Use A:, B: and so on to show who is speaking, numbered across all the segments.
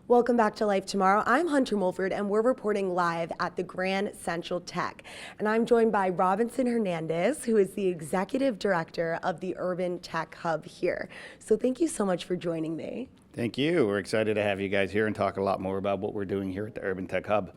A: Welcome back to Life Tomorrow. I'm Hunter Mulford, and we're reporting live at the Grand Central Tech. And I'm joined by Robinson Hernandez, who is the Executive Director of the Urban Tech Hub here. So thank you so much for joining me.
B: Thank you. We're excited to have you guys here and talk a lot more about what we're doing here at the Urban Tech Hub.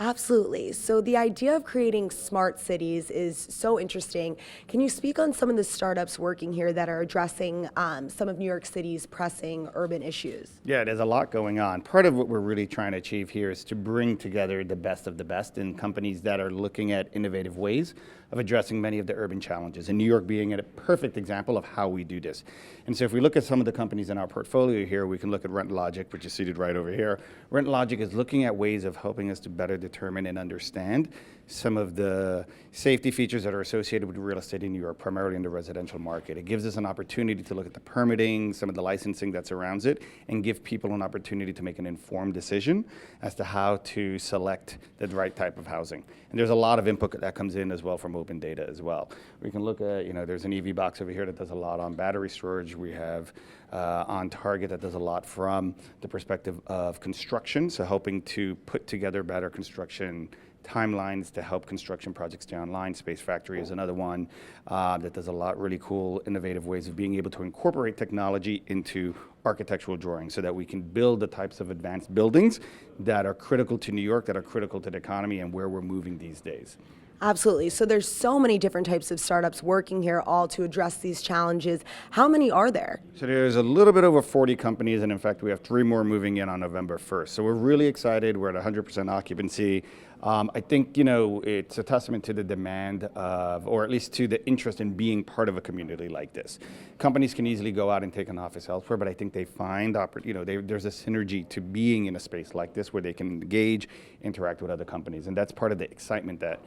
A: Absolutely. So the idea of creating smart cities is so interesting. Can you speak on some of the startups working here that are addressing some of New York City's pressing urban issues?
B: Yeah, there's a lot going on. Part of what we're really trying to achieve here is to bring together the best of the best in companies that are looking at innovative ways of addressing many of the urban challenges, and New York being a perfect example of how we do this. And so if we look at some of the companies in our portfolio here, we can look at RentLogic, which is seated right over here. RentLogic is looking at ways of helping us to better determine and understand some of the safety features that are associated with real estate in New York, primarily in the residential market. It gives us an opportunity to look at the permitting, some of the licensing that surrounds it, and give people an opportunity to make an informed decision as to how to select the right type of housing. And there's a lot of input that comes in as well from open data as well. We can look at, there's an EV box over here that does a lot on battery storage. We have on Target that does a lot from the perspective of construction, so helping to put together better construction timelines to help construction projects stay online. Space Factory is another one that does a lot really cool, innovative ways of being able to incorporate technology into architectural drawings so that we can build the types of advanced buildings that are critical to New York, that are critical to the economy and where we're moving these days.
A: Absolutely. So there's so many different types of startups working here all to address these challenges. How many are there?
B: So there's a little bit over 40 companies, and in fact, we have 3 more moving in on November 1st. So we're really excited. We're at 100% occupancy. I think, it's a testament to the demand of, or at least to the interest in being part of a community like this. Companies can easily go out and take an office elsewhere, but I think they find, there's a synergy to being in a space like this where they can engage, interact with other companies. And that's part of the excitement that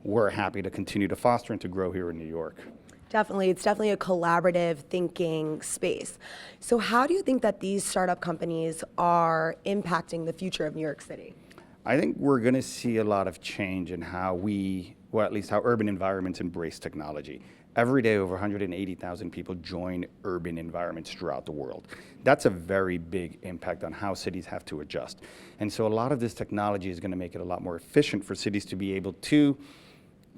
B: we're happy to continue to foster and to grow here in New York.
A: Definitely. It's definitely a collaborative thinking space. So how do you think that these startup companies are impacting the future of New York City?
B: I think we're going to see a lot of change in how at least how urban environments embrace technology. Every day, over 180,000 people join urban environments throughout the world. That's a very big impact on how cities have to adjust. And so a lot of this technology is going to make it a lot more efficient for cities to be able to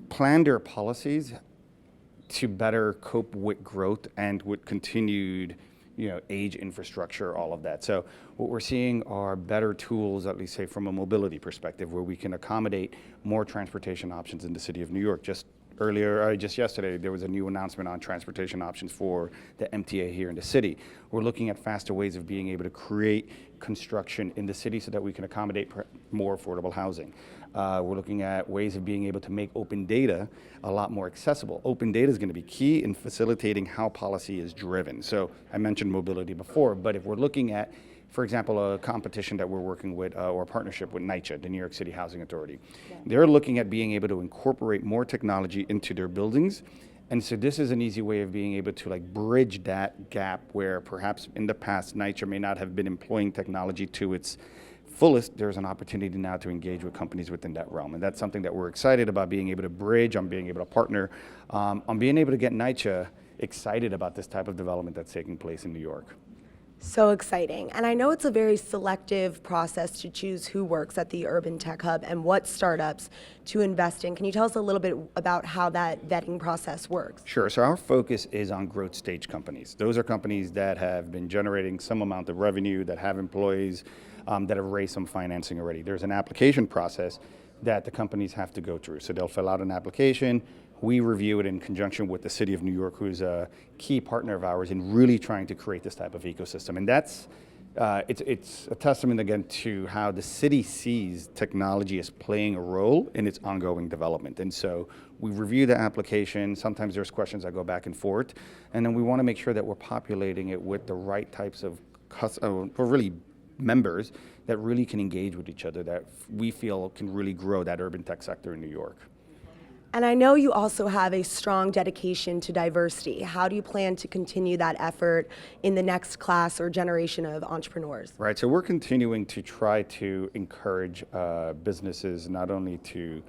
B: plan their policies to better cope with growth and with continued age infrastructure, all of that. So what we're seeing are better tools, at least say from a mobility perspective, where we can accommodate more transportation options in the city of New York. Just yesterday, there was a new announcement on transportation options for the MTA here in the city. We're looking at faster ways of being able to create construction in the city so that we can accommodate more affordable housing. We're looking at ways of being able to make open data a lot more accessible. Open data is going to be key in facilitating how policy is driven. So I mentioned mobility before, but if we're looking at, for example, a competition that we're working with or a partnership with NYCHA, the New York City Housing Authority, they're looking at being able to incorporate more technology into their buildings. And so this is an easy way of being able to bridge that gap where perhaps in the past NYCHA may not have been employing technology to its fullest. There's an opportunity now to engage with companies within that realm. And that's something that we're excited about being able to bridge, on being able to partner, on being able to get NYCHA excited about this type of development that's taking place in New York.
A: So exciting. And I know it's a very selective process to choose who works at the Urban Tech Hub and what startups to invest in. Can you tell us a little bit about how that vetting process works?
B: Sure. So our focus is on growth stage companies. Those are companies that have been generating some amount of revenue, that have employees, that have raised some financing already. There's an application process that the companies have to go through. So they'll fill out an application. We review it in conjunction with the City of New York, who's a key partner of ours in really trying to create this type of ecosystem. And that's, it's a testament again to how the city sees technology as playing a role in its ongoing development. And so we review the application. Sometimes there's questions that go back and forth. And then we want to make sure that we're populating it with the right types of really members that really can engage with each other, that we feel can really grow that urban tech sector in New York.
A: And I know you also have a strong dedication to diversity. How do you plan to continue that effort in the next class or generation of entrepreneurs?
B: Right, so we're continuing to try to encourage businesses not only to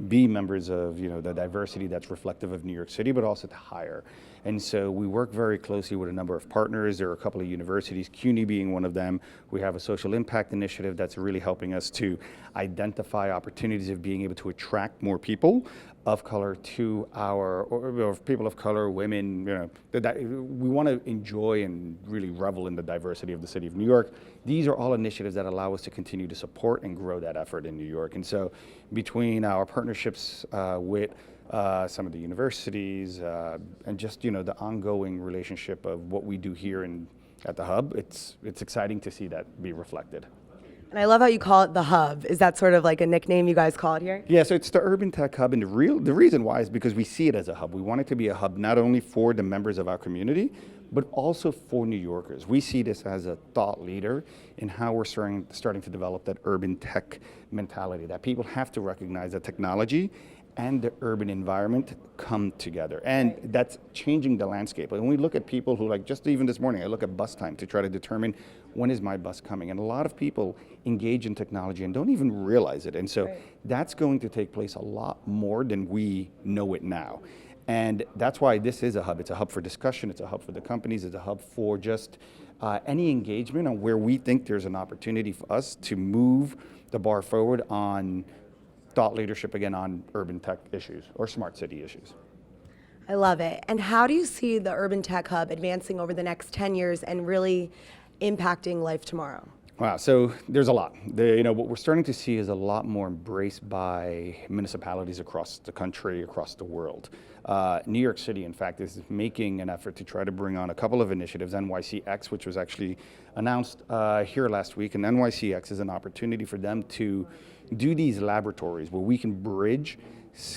B: be members of the diversity that's reflective of New York City, but also to hire. And so we work very closely with a number of partners. There are a couple of universities, CUNY being one of them. We have a social impact initiative that's really helping us to identify opportunities of being able to attract more people of color to or people of color, women, that we want to enjoy and really revel in the diversity of the city of New York. These are all initiatives that allow us to continue to support and grow that effort in New York. And so between our partnerships with some of the universities and just, the ongoing relationship of what we do here at the Hub, it's exciting to see that be reflected.
A: And I love how you call it the Hub. Is that sort of like a nickname you guys call it here?
B: Yeah, so it's the Urban Tech Hub, and the reason why is because we see it as a hub. We want it to be a hub not only for the members of our community, but also for New Yorkers. We see this as a thought leader in how we're starting to develop that urban tech mentality, that people have to recognize that technology and the urban environment come together. And that's changing the landscape. When we look at people who, like just even this morning, I look at bus time to try to determine when is my bus coming. And a lot of people engage in technology and don't even realize it. And so that's going to take place a lot more than we know it now. And that's why this is a hub. It's a hub for discussion. It's a hub for the companies. It's a hub for just any engagement on where we think there's an opportunity for us to move the bar forward on thought leadership, again, on urban tech issues or smart city issues.
A: I love it. And how do you see the Urban Tech Hub advancing over the next 10 years and really impacting life tomorrow?
B: Wow, so there's a lot. What we're starting to see is a lot more embraced by municipalities across the country, across the world. New York City, in fact, is making an effort to try to bring on a couple of initiatives. NYCX, which was actually announced here last week, and NYCX is an opportunity for them to do these laboratories where we can bridge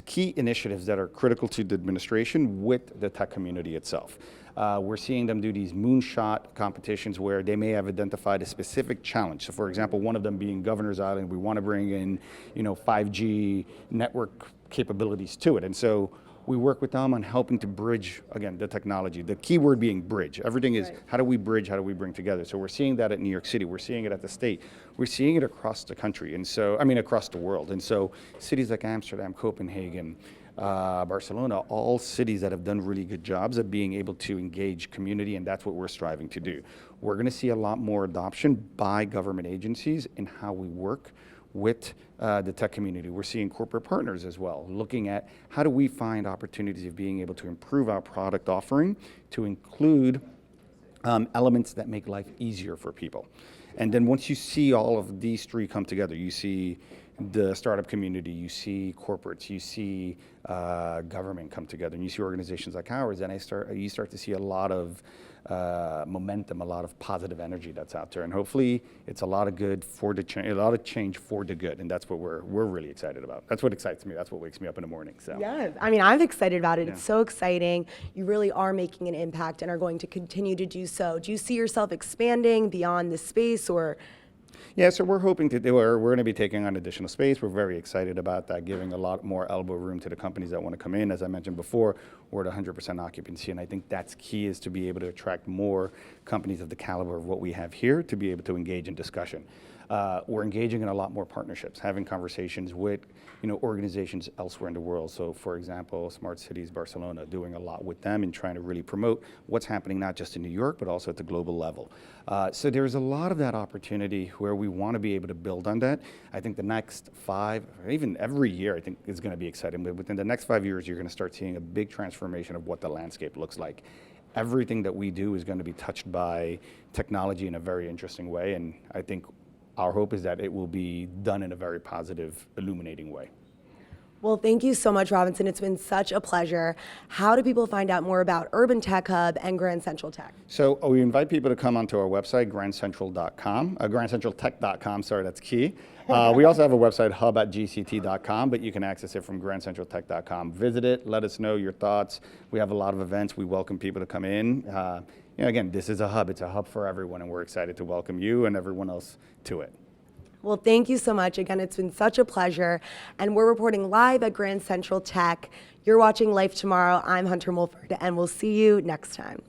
B: key initiatives that are critical to the administration with the tech community itself. We're seeing them do these moonshot competitions where they may have identified a specific challenge. So for example, one of them being Governor's Island, we want to bring in 5G network capabilities to it. And so we work with them on helping to bridge, again, the technology. The key word being bridge. Everything is how do we bridge, how do we bring together? So we're seeing that at New York City, we're seeing it at the state, we're seeing it across the country, and so, across the world. And so cities like Amsterdam, Copenhagen, Barcelona, all cities that have done really good jobs of being able to engage community, and that's what we're striving to do. We're going to see a lot more adoption by government agencies in how we work with the tech community. We're seeing corporate partners as well, looking at how do we find opportunities of being able to improve our product offering to include elements that make life easier for people. And then once you see all of these three come together, you see the startup community, you see corporates, you see government come together, and you see organizations like ours, and you start to see a lot of momentum, a lot of positive energy that's out there, and hopefully it's a lot of good for the change, a lot of change for the good, and that's what we're really excited about. That's what excites me. That's what wakes me up in the morning. So
A: yeah, I'm excited about it. Yeah. It's so exciting. You really are making an impact and are going to continue to do so. Do you see yourself expanding beyond this space, or?
B: Yeah, so we're hoping to do, we're going to be taking on additional space. We're very excited about that, giving a lot more elbow room to the companies that want to come in. As I mentioned before, we're at 100% occupancy, and I think that's key, is to be able to attract more companies of the caliber of what we have here to be able to engage in discussion. We're engaging in a lot more partnerships, having conversations with organizations elsewhere in the world. So for example, Smart Cities Barcelona, doing a lot with them and trying to really promote what's happening not just in New York, but also at the global level. So there's a lot of that opportunity where we want to be able to build on that. I think the next 5, or even every year, I think is going to be exciting. But within the next 5 years, you're going to start seeing a big transformation of what the landscape looks like. Everything that we do is going to be touched by technology in a very interesting way, and I think our hope is that it will be done in a very positive, illuminating way.
A: Well, thank you so much, Robinson. It's been such a pleasure. How do people find out more about Urban Tech Hub and Grand Central Tech?
B: So we invite people to come onto our website, grandcentral.com, grandcentraltech.com, sorry, that's key. We also have a website, hub@gct.com, but you can access it from grandcentraltech.com. Visit it, let us know your thoughts. We have a lot of events. We welcome people to come in. Again, this is a hub. It's a hub for everyone, and we're excited to welcome you and everyone else to it.
A: Well, thank you so much. Again, it's been such a pleasure. And we're reporting live at Grand Central Tech. You're watching Life Tomorrow. I'm Hunter Mulford, and we'll see you next time.